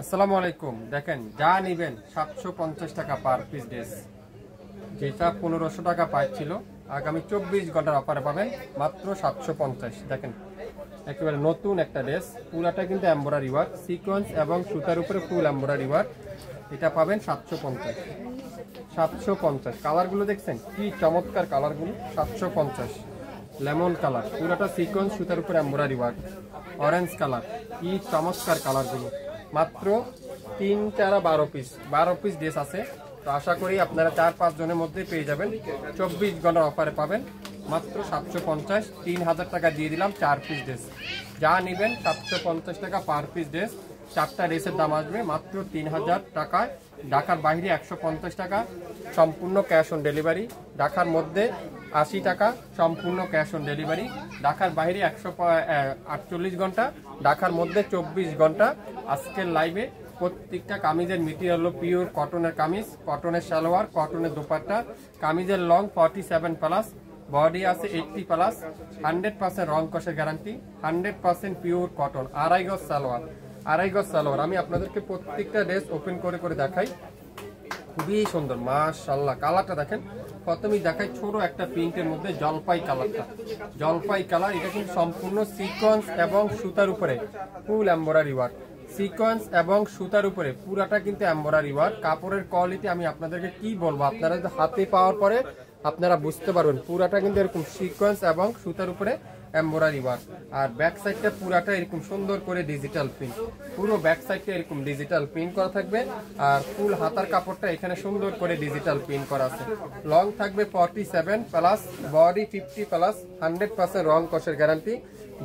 আসসালামু আলাইকুম। দেখেন যা নিবেন 750 টাকা পার পিস ড্রেস, যেটা 1500 টাকা পাচ্ছিল আগামী 24 ঘন্টার অফারে পাবেন মাত্র 750। দেখেন একেবারে নতুন একটা ড্রেস, পুরাটা কিন্তু এমব্রয়ডারি ওয়ার্ক, সিকোয়েন্স এবং সুতার উপরে ফুল এমব্রয়ডারি ওয়ার্ক। এটা পাবেন 750। 750 কালারগুলো দেখছেন কি চমৎকার কালারগুলো। 750 লেমন কালার, পুরাটা সিকোয়েন্স সুতার উপরে এমব্রয়ডারি ওয়ার্ক। অরেঞ্জ কালার, কি চমৎকার কালারগুলো। মাত্র 3, 4, 12 পিস ড্রেস আছে। তো আশা করি আপনারা 4-5 জনের মধ্যে পেয়ে যাবেন। 24 ঘন্টার অফারে পাবেন মাত্র 750। 3000 টাকা দিয়ে দিলাম 4 পিস ড্রেস। যা নেবেন 750 টাকা পার পিস ড্রেস। 4টা ড্রেসের দাম আসবে মাত্র 3000 টাকায়। ঢাকার বাইরে 150 টাকা সম্পূর্ণ ক্যাশ অন ডেলিভারি। ঢাকার মধ্যে 80 টাকা সম্পূর্ণ ক্যাশ অন ডেলিভারি। ঢাকার বাইরে 148 ঘন্টা, ঢাকার মধ্যে 24 ঘন্টা। আজকের লাইভে প্রত্যেকটা কামিজের মেটেরিয়াল হলো পিওর কটনের কামিজ, কটনের সালোয়ার, কটনের দোপাট্টা। কামিজের লং 47+, বডি আছে 80+, 100% রং কষের গ্যারান্টি, 100% পিওর কটন। আড়াই গজ সালোয়ার। আমি আপনাদেরকে প্রত্যেকটা ড্রেস ওপেন করে করে দেখাই। খুবই সুন্দর মাশাআল্লাহ। কালারটা দেখেন, প্রথমেই দেখাই ছোট একটা প্রিন্টের মধ্যে জলপাই কালারটা। জলপাই কালার, এটা কিন্তু সম্পূর্ণ সিকোয়েন্স এবং সুতার উপরে ফুল এমব্রয়ডারি ওয়ার্ক। সিকোয়েন্স এবং সুতার উপরে পুরাটা কিন্তু এমব্রয়ডারি ওয়ার্ক। কাপড়ের কোয়ালিটি আমি আপনাদেরকে কি বলবো, আপনারা যদি হাতে পাওয়ার পরে আপনারা বুঝতে পারবেন। পুরাটা কিন্তু এরকম সিকোয়েন্স এবং সুতার উপরে এমব্রয়ডারি ওয়ার্ক। আর ব্যাক সাইডটা পুরাটা এরকম সুন্দর করে ডিজিটাল প্রিন্ট, পুরো ব্যাক সাইডটা এরকম ডিজিটাল প্রিন্ট করা থাকবে। আর ফুল হাতার কাপড়টা এখানে সুন্দর করে ডিজিটাল প্রিন্ট করা আছে। লং থাকবে 47+, বডি 50+, 100% রং কষের গ্যারান্টি।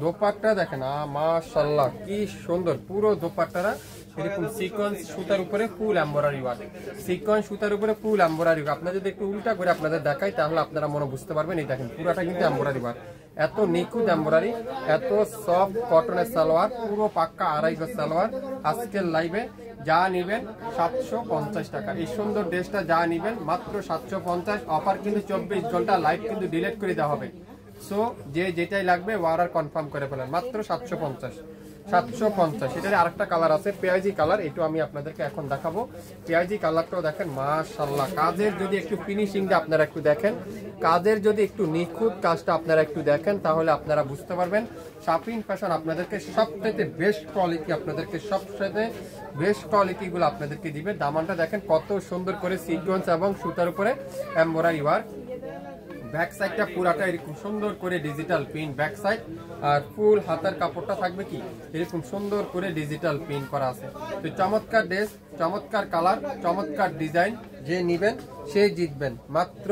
দোপাট্টা দেখেন মাশাআল্লাহ কি সুন্দর, পুরো দোপাট্টারা এরকম সিকোয়েন্স সুতার উপরে ফুল এমব্রয়ডারি ওয়ার্ক। সিকোয়েন্স সুতার উপরে ফুল এমব্রয়ডারি ওয়ার্ক। আপনারা যদি একটু উল্টা করে আপনাদের দেখাই তাহলে আপনারা মনে বুঝতে পারবেন। এই দেখেন পুরাটা কিন্তু এমব্রয়ডারি ওয়ার্ক, এত নিখুঁত এমব্রয়ডারি, এত সফট কটনের সালোয়ার, পুরো পাক্কা আড়াই গজ সালোয়ার। আজকের লাইভে যা নিবেন 750 টাকা। এই সুন্দর ড্রেসটা যা নিবেন মাত্র 750। অফার কিন্তু 24 ঘন্টা, লাইভ কিন্তু ডিলিট করে দেওয়া হবে। সো যে যেটাই লাগবে অর্ডার কনফার্ম করে ফেলেন মাত্র 750। এটার আরেকটা কালার আছে পেঁয়াজি কালার, এটাও আমি আপনাদেরকে এখন দেখাবো। পেঁয়াজি কালারটাও দেখেন মাশাআল্লাহ। কাজের যদি একটু ফিনিশিংটা আপনারা একটু দেখেন, কাজের যদি একটু নিখুঁত কাজটা আপনারা একটু দেখেন তাহলে আপনারা বুঝতে পারবেন। শাপিং ফ্যাশন আপনাদেরকে সবথেকে বেস্ট কোয়ালিটি, আপনাদেরকে সবথেকে বেস্ট কোয়ালিটিগুলো আপনাদেরকে দিবে। দামানটা দেখেন কত সুন্দর করে সিকোয়েন্স এবং সুতার উপরে এমব্রয়ডারি ওয়ার্ক। ব্যাক সাইডটা পুরাটা এরকম সুন্দর করে ডিজিটাল প্রিন্ট ব্যাক সাইড। আর ফুল হাতার কাপড়টা থাকবে কি এরকম সুন্দর করে ডিজিটাল প্রিন্ট করা আছে। তো চমৎকার ড্রেস, চমৎকার কালার, চমৎকার ডিজাইন। যে নিবেন সেই জিতবেন। মাত্র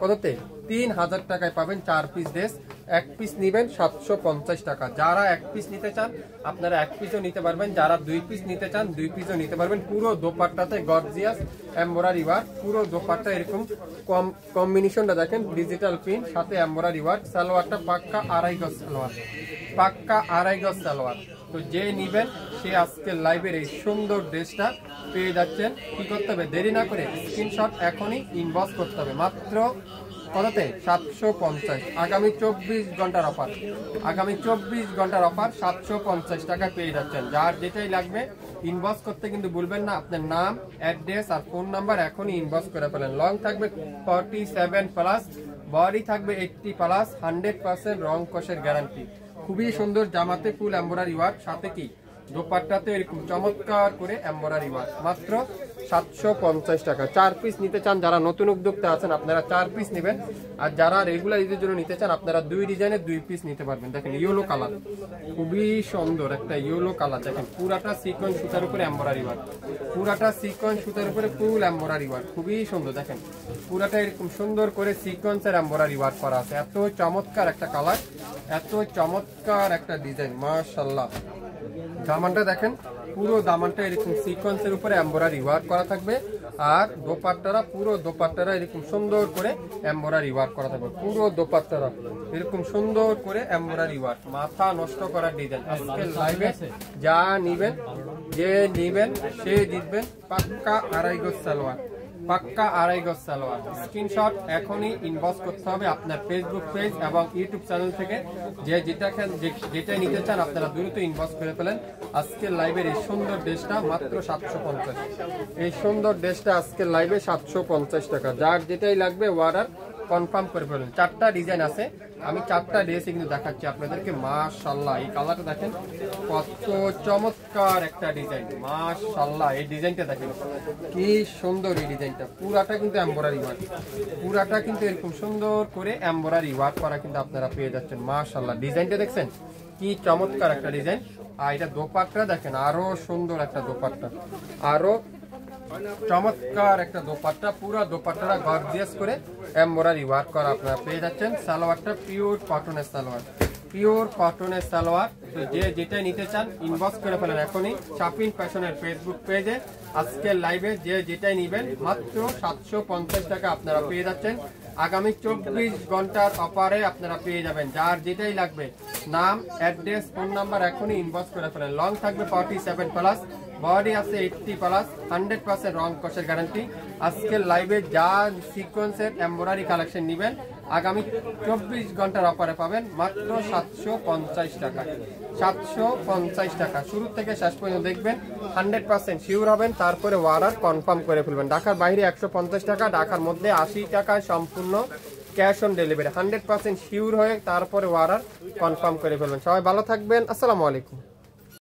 কততে 3000 টাকায় পাবেন 4 পিস ড্রেস। 1 পিস নিবেন 750 টাকা। যারা 1 পিস নিতে চান আপনারা 1 পিসও নিতে পারবেন, যারা 2 পিস নিতে চান 2 পিসও নিতে পারবেন। পুরো দোপাট্টাতে গর্জিয়াস এমব্রয়ডারি ওয়ার্ক, পুরো দোপাট্টা এরকম কম্বিনেশনটা দেখেন ডিজিটাল প্রিন্ট সাথে এমব্রয়ডারি ওয়ার্ক। সালোয়ারটা পাক্কা আড়াই গজ সালোয়ার, পাক্কা আড়াই গজ সালোয়ার। তো যে নিবেন সে আজকের লাইভের এই সুন্দর ড্রেসটা পেয়ে যাচ্ছেন। কি করতে হবে, দেরি না করে স্ক্রিনশট এখনই ইনবক্স করতে হবে। মাত্র কততে 750। আগামী 24 ঘন্টার অফার, আগামী 24 ঘন্টার অফার 750 টাকা পেয়ে যাচ্ছেন। যার যেটাই লাগবে ইনবক্স করতে কিন্তু ভুলবেন না। আপনার নাম, অ্যাড্রেস আর ফোন নাম্বার এখনই ইনবক্স করে ফেলেন। লং থাকবে 47+, বডি থাকবে 80+, 100% রং কষের গ্যারান্টি। খুবই সুন্দর জামাতে ফুল এমব্রয়ডারি ওয়ার্ক, সাথে কি দোপাট্টাতে এরকম চমৎকার করে এমব্রয়ডারি ওয়ার্ক। মাত্র 750 টাকা। 4 পিস নিতে চান যারা নতুন উদ্যোক্তা আছেন আপনারা 4 পিস নেবেন। আর যারা রেগুলার ঈদের জন্য নিতে চান আপনারা 2 ডিজাইনের 2 পিস নিতে পারবেন। দেখেন ইয়েলো কালার, খুবই সুন্দর একটা ইয়েলো কালার। দেখেন পুরাটা সিকোয়েন্স সুতার উপরে এমব্রয়ডারি ওয়ার্ক, পুরাটা সিকোয়েন্স সুতার উপরে ফুল এমব্রয়ডারি ওয়ার্ক। খুবই সুন্দর, দেখেন পুরাটা এরকম সুন্দর করে সিকোয়েন্সের এমব্রয়ডারি ওয়ার্ক করা আছে। এত চমৎকার একটা কালার, এত চমৎকার একটা ডিজাইন মাশাআল্লাহ। দামানটা দেখেন, পুরো দামানটা এরকম সিকোয়েন্সের উপরে এমব্রয়ডারি ওয়ার্ক করা থাকবে। আর দোপাট্টারা, পুরো দোপাট্টারা এরকম সুন্দর করে এমব্রয়ডারি ওয়ার্ক করা থাকবে। পুরো দোপাট্টারা এরকম সুন্দর করে এমব্রয়ডারি ওয়ার্ক, মাথা নষ্ট করার ডিজাইন। আজকের লাইভে যা নিবেন, যে নিবেন সে জিতবেন। পাক্কা আড়াই গজ সালোয়ার, পাক্কা আড়াই গজ সালোয়ার। স্ক্রিনশট এখনই ইনবক্স করতে হবে আপনার ফেসবুক পেজ এবং ইউটিউব চ্যানেল থেকে। যেটা নিতে চান আপনারা দ্রুত ইনবক্স করে ফেলেন। আজকের লাইভের এই সুন্দর ড্রেসটা মাত্র 750। এই সুন্দর ড্রেসটা আজকের লাইভে 750 টাকা। যার যেটাই লাগবে অর্ডার কনফার্ম করে ফেলুন। 4টা ডিজাইন আছে, আমি 4টা ড্রেসই কিন্তু দেখাচ্ছি আপনাদেরকে। মাশাআল্লাহ, এই কালারটা দেখেন কত চমৎকার একটা ডিজাইন। মাশাআল্লাহ, এই ডিজাইনটা দেখেন কি সুন্দর। এই ডিজাইনটা পুরাটা কিন্তু এমব্রয়ডারি ওয়ার্ক, পুরাটা কিন্তু এরকম সুন্দর করে এমব্রয়ডারি ওয়ার্ক করা কিন্তু আপনারা পেয়ে যাচ্ছেন। মাশাআল্লাহ, ডিজাইনটা দেখছেন কি চমৎকার একটা ডিজাইন। আর এটা দোপাট্টা দেখেন, আরো সুন্দর একটা দোপাট্টা, আরো চমৎকার একটা দোপাট্টা। পুরো দোপাট্টাটা গর্জিয়াস করে এমব্রয়ডারি ওয়ার্ক করা আপনারা পেয়ে যাচ্ছেন। সালোয়ারটা পিওর কটনের সালোয়ার, পিওর কটনের সালোয়ার। তো যেটা নিতে চান ইনবক্স করে ফেলেন এখনই শাপিং ফ্যাশনের ফেসবুক পেজে। আজকের লাইভে যেটাই নেবেন মাত্র 750 টাকা আপনারা পেয়ে যাচ্ছেন। আগামী 24 ঘন্টার অফারে আপনারা পেয়ে যাবেন। যার যেটাই লাগবে নাম, অ্যাড্রেস, ফোন নাম্বার এখনই ইনবক্স করে ফেলেন। লং থাকবে 47+, বডি আছে 80+, 100% রং কষের গ্যারান্টি। আজকের লাইভে যা সিকোয়েন্সের এমব্রয়ডারি কালেকশন নেবেন আগামী 24 ঘন্টার অফারে পাবেন মাত্র 750 টাকা। 750 টাকা শুরু থেকে শেষ পর্যন্ত দেখবেন, 100% শিওর হবেন, তারপরে অর্ডার কনফার্ম করে ফেলবেন। ঢাকার বাইরে 150 টাকা, ঢাকার মধ্যে 80 টাকায় সম্পূর্ণ ক্যাশ অন ডেলিভারি। 100% শিওর হয়ে তারপরে অর্ডার কনফার্ম করে ফেলবেন। সবাই ভালো থাকবেন, আসসালামু আলাইকুম।